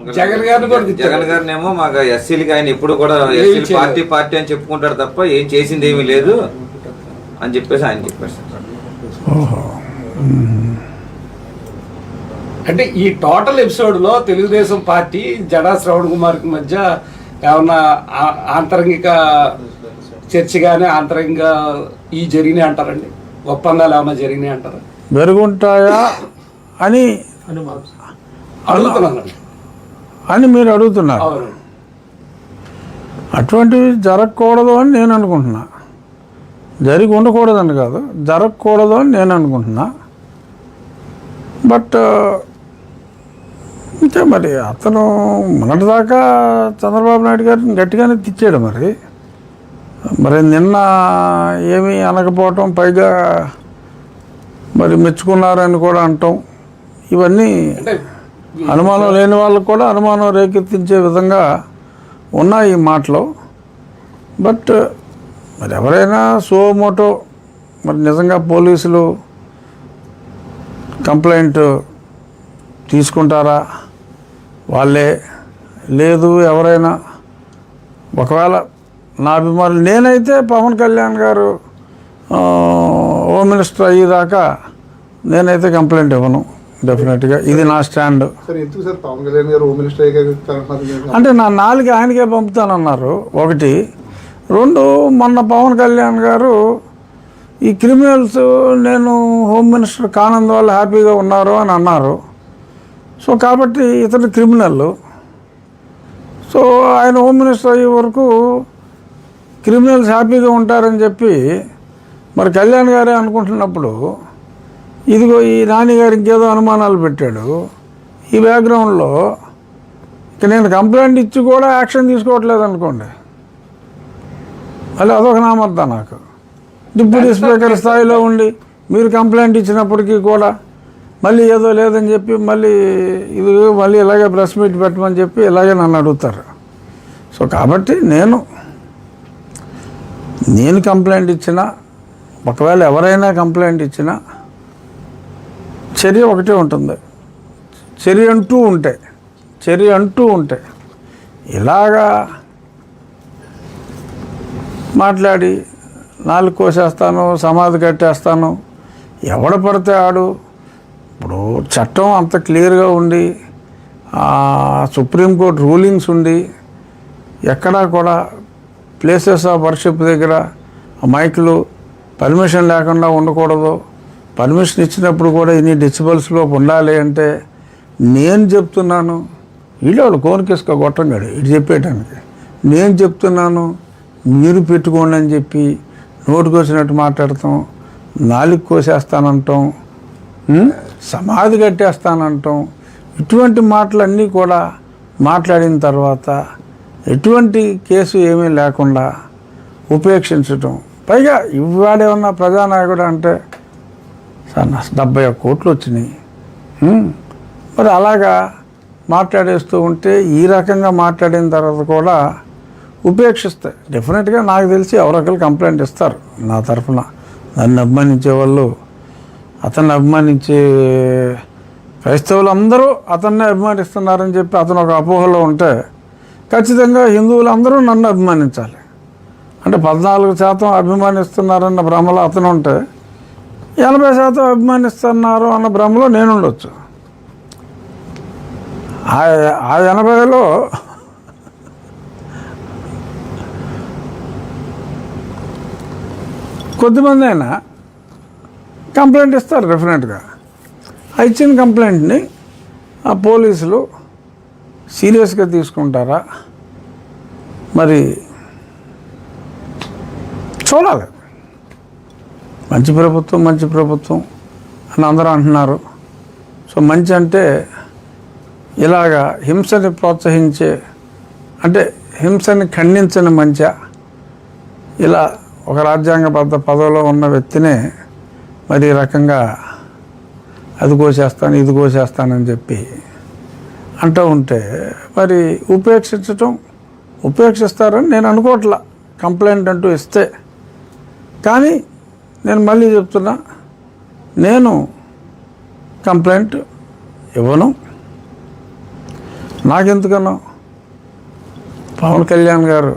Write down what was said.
జగన్ గారినేమో మాకు ఎస్సీలకి ఆయన ఇప్పుడు కూడా ఎస్సీలు పార్టీ అని చెప్పుకుంటాడు తప్ప ఏం చేసింది ఏమీ లేదు అని చెప్పేసి ఆయన చెప్పారు. అంటే ఈ టోటల్ ఎపిసోడ్ లో తెలుగుదేశం పార్టీ జడా శ్రవణ్ కుమార్ కి మధ్య ఏమన్నా ఆంతరంగిక చర్చ గానీ ఆంతరంగిక ఈ జరిగినాయి అంటారండి? ఒప్పందాలు ఏమన్నా జరిగినాయి అంటారా? జరుగుంటాయా అని అడుగుతున్నాను అని మీరు అడుగుతున్నారు. అటువంటివి జరగకూడదు అని నేను అనుకుంటున్నా. జరిగి ఉండకూడదని కాదు, జరగకూడదు అని నేను అనుకుంటున్నా. బట్ ఇంకా మరి అతను మొన్నటిదాకా చంద్రబాబు నాయుడు గారిని గట్టిగానే తిట్టాడు. మరి నిన్న ఏమీ అనకపోవటం, పైగా మరి మెచ్చుకున్నారని కూడా అంటాం, ఇవన్నీ అనుమానం లేని వాళ్ళకు కూడా అనుమానం రేకెత్తించే విధంగా ఉన్నాయి ఈ మాటలు. బట్ మరి ఎవరైనా సుమోటో మరి నిజంగా పోలీసులు కంప్లైంట్ తీసుకుంటారా, వాళ్ళే లేదు ఎవరైనా ఒకవేళ నా అభిమానులు, నేనైతే పవన్ కళ్యాణ్ గారు హోమ్ మినిస్టర్ అయ్యేదాకా నేనైతే కంప్లైంట్ ఇవ్వను డెఫినెట్గా. ఇది నా స్టాండ్. అంటే నా నాలుగు ఆయనకే పంపుతానన్నారు ఒకటి. రెండు, మొన్న పవన్ కళ్యాణ్ గారు ఈ క్రిమినల్స్ నేను హోమ్ మినిస్టర్ కానందువల్ల హ్యాపీగా ఉన్నారు అని అన్నారు. సో కాబట్టి ఇతను క్రిమినల్. సో ఆయన హోమ్ మినిస్టర్ అయ్యే వరకు క్రిమినల్స్ హ్యాపీగా ఉంటారని చెప్పి మరి కళ్యాణ్ గారే అనుకుంటున్నప్పుడు, ఇదిగో ఈ నాన్నగారు ఇంకేదో అనుమానాలు పెట్టాడు. ఈ బ్యాక్గ్రౌండ్లో ఇక నేను కంప్లైంట్ ఇచ్చి కూడా యాక్షన్ తీసుకోవట్లేదు అనుకోండి, మళ్ళీ అదొక నామర్థం నాకు. డిప్యూటీ స్పీకర్ స్థాయిలో ఉండి మీరు కంప్లైంట్ ఇచ్చినప్పటికీ కూడా మళ్ళీ ఏదో లేదని చెప్పి మళ్ళీ ఇలాగే ప్రెస్ మీట్ పెట్టమని చెప్పి ఇలాగే నన్ను అడుగుతారు. సో కాబట్టి నేను కంప్లైంట్ ఇచ్చినా, ఒకవేళ ఎవరైనా కంప్లైంట్ ఇచ్చినా చర్య ఒకటే ఉంటుంది. చర్య అంటూ ఉంటే ఇలాగా మాట్లాడి నాలుగు కోసేస్తాను, సమాధి కట్టేస్తాను, ఎవడ పడితే ఆడు. ఇప్పుడు చట్టం అంత క్లియర్గా ఉండి, సుప్రీంకోర్టు రూలింగ్స్ ఉండి, ఎక్కడా కూడా ప్లేసెస్ ఆఫ్ వర్షిప్ దగ్గర మైకులు పర్మిషన్ లేకుండా ఉండకూడదు, పర్మిషన్ ఇచ్చినప్పుడు కూడా ఇన్ని డెసిబల్స్లో ఉండాలి అంటే నేను చెప్తున్నాను. వీళ్ళు కోరికేసుకో గొట్టంగాడు ఇటు చెప్పేయటానికి. నేను చెప్తున్నాను, మీరు పెట్టుకోండి అని చెప్పి నోటుకు వచ్చినట్టు మాట్లాడతాం, నాలుగు కోసేస్తానంటాం, సమాధి కట్టేస్తానంటాం. ఇటువంటి మాటలన్నీ కూడా మాట్లాడిన తర్వాత ఎటువంటి కేసు ఏమీ లేకుండా ఉపేక్షించటం. పైగా ఇవాడేమన్నా ప్రజానాయకుడు అంటే సార్ నా 71 కోట్లు వచ్చినాయి, మరి అలాగా మాట్లాడేస్తూ ఉంటే, ఈ రకంగా మాట్లాడిన తర్వాత కూడా ఉపేక్షిస్తాయి. డెఫినెట్గా నాకు తెలిసి ఎవరొకరు కంప్లైంట్ ఇస్తారు నా తరఫున. నన్ను అభిమానించే వాళ్ళు, అతన్ని అభిమానించే క్రైస్తవులు అందరూ అతన్నే అభిమానిస్తున్నారని చెప్పి అతను ఒక అపోహలో ఉంటే, ఖచ్చితంగా హిందువులు అందరూ నన్ను అభిమానించాలి. అంటే 14% అభిమానిస్తున్నారన్న భ్రమలో అతను ఉంటే, 80% అభిమానిస్తున్నారు అన్న భ్రమలో నేను ఉండొచ్చు. ఆ 80లో కొద్దిమంది అయినా కంప్లైంట్ ఇస్తారు డెఫినెట్గా. ఆ ఇచ్చిన కంప్లైంట్ని ఆ పోలీసులు సీరియస్గా తీసుకుంటారా మరి చూడాలి. మంచి ప్రభుత్వం అని అందరూ అంటున్నారు. సో మంచి అంటే ఇలాగా హింసని ప్రోత్సహించే, అంటే హింసని ఖండించని మంచా, ఇలా ఒక రాజ్యాంగబద్ధ పదవిలో ఉన్న వ్యక్తినే మరి ఈ రకంగా అది కోసేస్తాను ఇది కోసేస్తానని చెప్పి అంటూ ఉంటే మరి ఉపేక్షిస్తారని నేను అనుకోవట్లా కంప్లైంట్ అంటూ ఇస్తే. కానీ నేను మళ్ళీ చెప్తున్నా, నేను కంప్లైంట్ ఇవ్వను. నాకెందుకన్నా పవన్ కళ్యాణ్ గారు